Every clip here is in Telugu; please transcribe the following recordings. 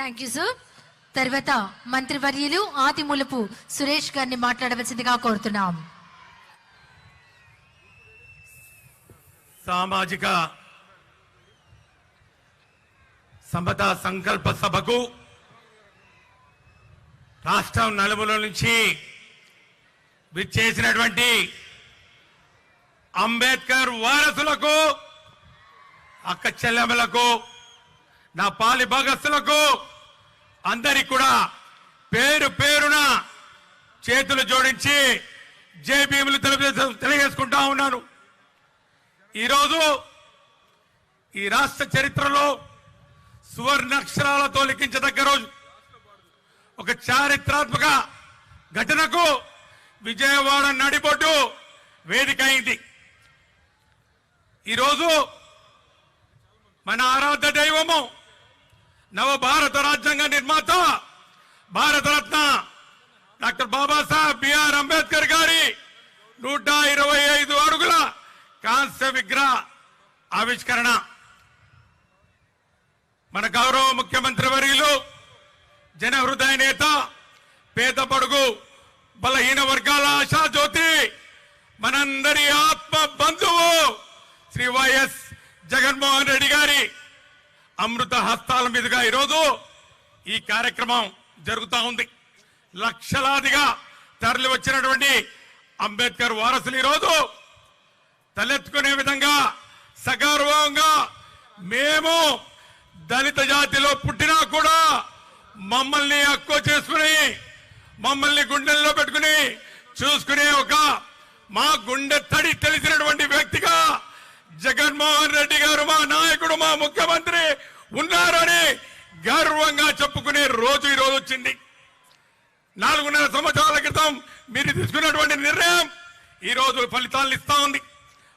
Thank you sir. తర్వాత మంత్రివర్యులు ఆదిమూలపు సురేష్ గారిని మాట్లాడవలసిందిగా కోరుతున్నాం. సామాజిక సమతా సంకల్ప సభకు రాష్ట్రం నలుమూల నుంచి విచ్చేసినటువంటి అంబేద్కర్ వారసులకు, అక్క చెల్లెమ్మలకు, నా పాలి భాగస్తులకు అందరికి కూడా పేరు పేరున చేతులు జోడించి జై భీములు తెలియజేసుకుంటా ఉన్నాను. ఈరోజు ఈ రాష్ట్ర చరిత్రలో సువర్ణాక్షరాలతో లిఖించదగ్గ రోజు. ఒక చారిత్రాత్మక ఘటనకు విజయవాడ నడిబొడ్డు వేదిక అయింది. ఈరోజు మన ఆరాధ్య దైవము, నవ భారత రాజ్యాంగ నిర్మాత, భారతరత్న డాక్టర్ బాబాసాహెబ్ బిఆర్ అంబేద్కర్ గారి 125 అడుగుల కాంస్య విగ్రహ ఆవిష్కరణ. మన గౌరవ ముఖ్యమంత్రి వర్యులు, జన హృదయ నేత, పేద బడుగు బలహీన వర్గాల ఆశా జ్యోతి, మనందరి ఆత్మ బంధువు శ్రీ వైఎస్ జగన్మోహన్ రెడ్డి గారి అమృత హస్తాల మీదుగా ఈరోజు ఈ కార్యక్రమం జరుగుతూ ఉంది. లక్షలాదిగా తరలి వచ్చినటువంటి అంబేద్కర్ వారసులు ఈరోజు తలెత్తుకునే విధంగా సగర్వంగా, మేము దళిత జాతిలో పుట్టినా కూడా మమ్మల్ని హక్కు చేసుకుని, మమ్మల్ని గుండెల్లో పెట్టుకుని చూసుకునే ఒక మా గుండె తడి తెలిసినటువంటి వ్యక్తిగా జగన్మోహన్ రెడ్డి గారు, మా నాయకుడు, మా ముఖ్యమంత్రి ఉన్నారని గర్వంగా చెప్పుకునే రోజు ఈ రోజు వచ్చింది. 4.5 సంవత్సరాల క్రితం మీరు తీసుకున్నటువంటి నిర్ణయం ఈ రోజు ఫలితాలను ఇస్తా ఉంది.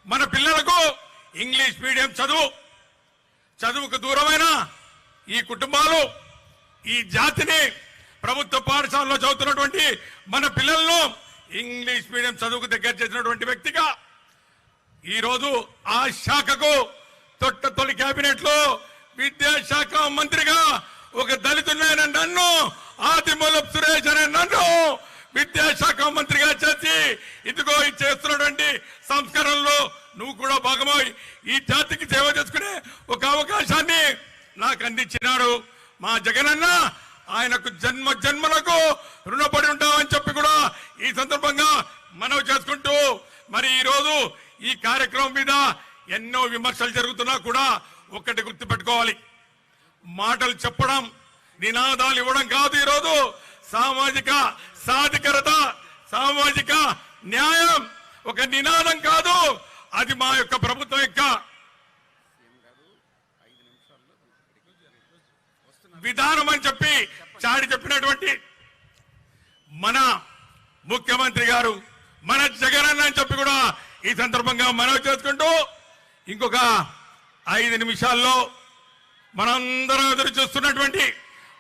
మన పిల్లలకు ఇంగ్లీష్ మీడియం చదువుకు దూరమైన ఈ కుటుంబాలు, ఈ జాతిని ప్రభుత్వ పాఠశాలలో చదువుతున్నటువంటి మన పిల్లలను ఇంగ్లీష్ మీడియం చదువుకు దగ్గర చేసినటువంటి వ్యక్తిగా ఈరోజు ఆ శాఖకు తొలి కేబినెట్ లో విద్యాశాఖ మంత్రిగా ఒక దళితుడైన నన్ను, ఆదిమూలపు సురేష్ అనే నన్ను విద్యాశాఖ మంత్రిగా చేసి ఇదిగో చేస్తున్నటువంటి సంస్కరణలో నువ్వు కూడా భాగమై ఈ జాతికి సేవ చేసుకునే ఒక అవకాశాన్ని నాకు అందించినాడు మా జగనన్న. ఆయనకు జన్మలకు రుణపడి ఉంటామని చెప్పి కూడా ఈ సందర్భంగా మనవి చేసుకుంటూ, మరి ఈరోజు ఈ కార్యక్రమం మీద ఎన్నో విమర్శలు జరుగుతున్నా కూడా ఒక్కటి గుర్తుపెట్టుకోవాలి, మాటలు చెప్పడం, నినాదాలు ఇవ్వడం కాదు. ఈరోజు సామాజిక సాధికారత, సామాజిక న్యాయం ఒక నినాదం కాదు, అది మా యొక్క ప్రభుత్వం యొక్క విధానం అని చెప్పి చాటి చెప్పినటువంటి మన ముఖ్యమంత్రి గారు, మన జగనన్న అని చెప్పి కూడా ఈ సందర్భంగా మనవి చేసుకుంటూ, ఇంకొక 5 నిమిషాల్లో మనందరం ఎదురు చూస్తున్నటువంటి,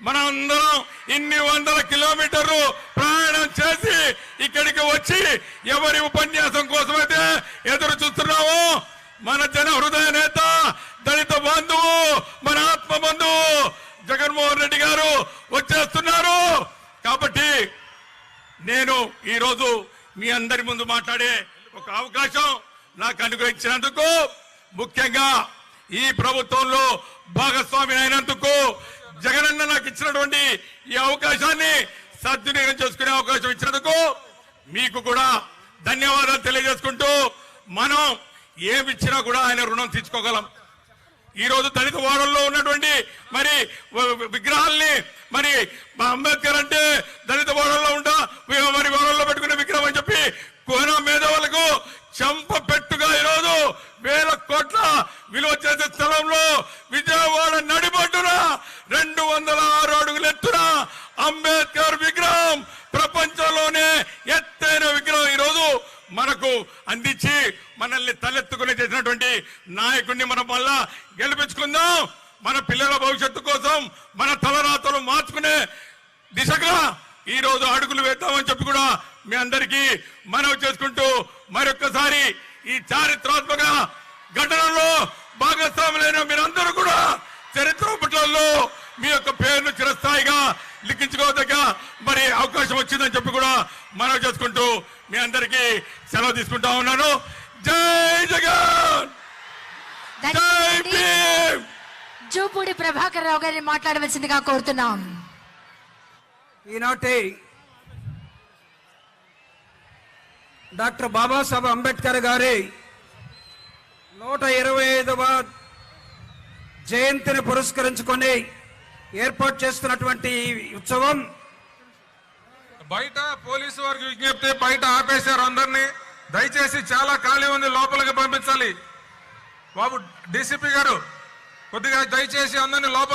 మనందరం ఇన్ని 100 కిలోమీటర్లు ప్రయాణం చేసి ఇక్కడికి వచ్చి ఎవరి ఉపన్యాసం కోసమైతే ఎదురు చూస్తున్నామో, మన జన హృదయ నేత, దళిత బంధువు, మన ఆత్మ బంధువు జగన్మోహన్ రెడ్డి గారు వచ్చేస్తున్నారు. కాబట్టి నేను ఈరోజు మీ అందరి ముందు మాట్లాడే ఒక అవకాశం నాకు అనుగ్రహించినందుకు, ముఖ్యంగా ఈ ప్రభుత్వంలో భాగస్వామి అయినందుకు, జగనన్న నాకు ఇచ్చినటువంటి ఈ అవకాశాన్ని సద్వినియోగం చేసుకునే అవకాశం ఇచ్చినందుకు మీకు కూడా ధన్యవాదాలు తెలియజేసుకుంటూ, మనం ఏమిచ్చినా కూడా ఆయన రుణం తీర్చుకోగలం. ఈ రోజు దళిత వాడల్లో ఉన్నటువంటి మరి విగ్రహాల్ని, మరి అంబేద్కర్ అంటే దళిత వాడల్లో ఉంటా మరి వాడల్లో పెట్టుకునే విగ్రహం అని చెప్పి కోన మేధావులకు చంప పెట్టుగా ఈరోజు 1000 కోట్ల విలువ చేసే స్థలంలో విజయవాడ నడిబొడ్డున 206 అడుగులు ఎత్తున అంబేద్కర్ విగ్రహం, ప్రపంచంలోనే ఎత్తైన విగ్రహం ఈరోజు మనకు అందించి మనల్ని తలెత్తుకుని చేసినటువంటి నాయకుడిని మనం మళ్ళా గెలిపించుకుందాం. మన పిల్లల భవిష్యత్తు కోసం మన తలరాతలు మార్చుకునే దిశగా ఈ రోజు అడుగులు వేద్దామని చెప్పి కూడా మీ అందరికీ మనవి చేసుకుంటూ, మరొక్కసారి ఈ చారిత్రాత్మక ఘటనలో భాగస్వాములైన మీరందరూ కూడా చరిత్ర పుటల్లో మీ యొక్క పేరును చిరస్థాయిగా లిఖించుకోదగ్గ మరి అవకాశం వచ్చిందని చెప్పి కూడా మనవి చేసుకుంటూ మీ అందరికీ సెలవు తీసుకుంటా ఉన్నాను. జై జగన్, జై భీమ్. జూపూడి ప్రభాకర్ రావు గారిని మాట్లాడవలసిందిగా కోరుతున్నాం. ఈనాటి డాక్టర్ బాబాసాహెబ్ అంబేద్కర్ గారి 125వ జయంతిని పురస్కరించుకొని ఏర్పాటు చేస్తున్నటువంటి ఈ ఉత్సవం బయట పోలీసు వారికి విజ్ఞప్తి, బయట ఆపేశారు అందరినీ. దయచేసి చాలా ఖాళీ ఉంది, లోపలికి పంపించాలి. బాబు డీసీపీ గారు కొద్దిగా దయచేసి అందరినీ లోపల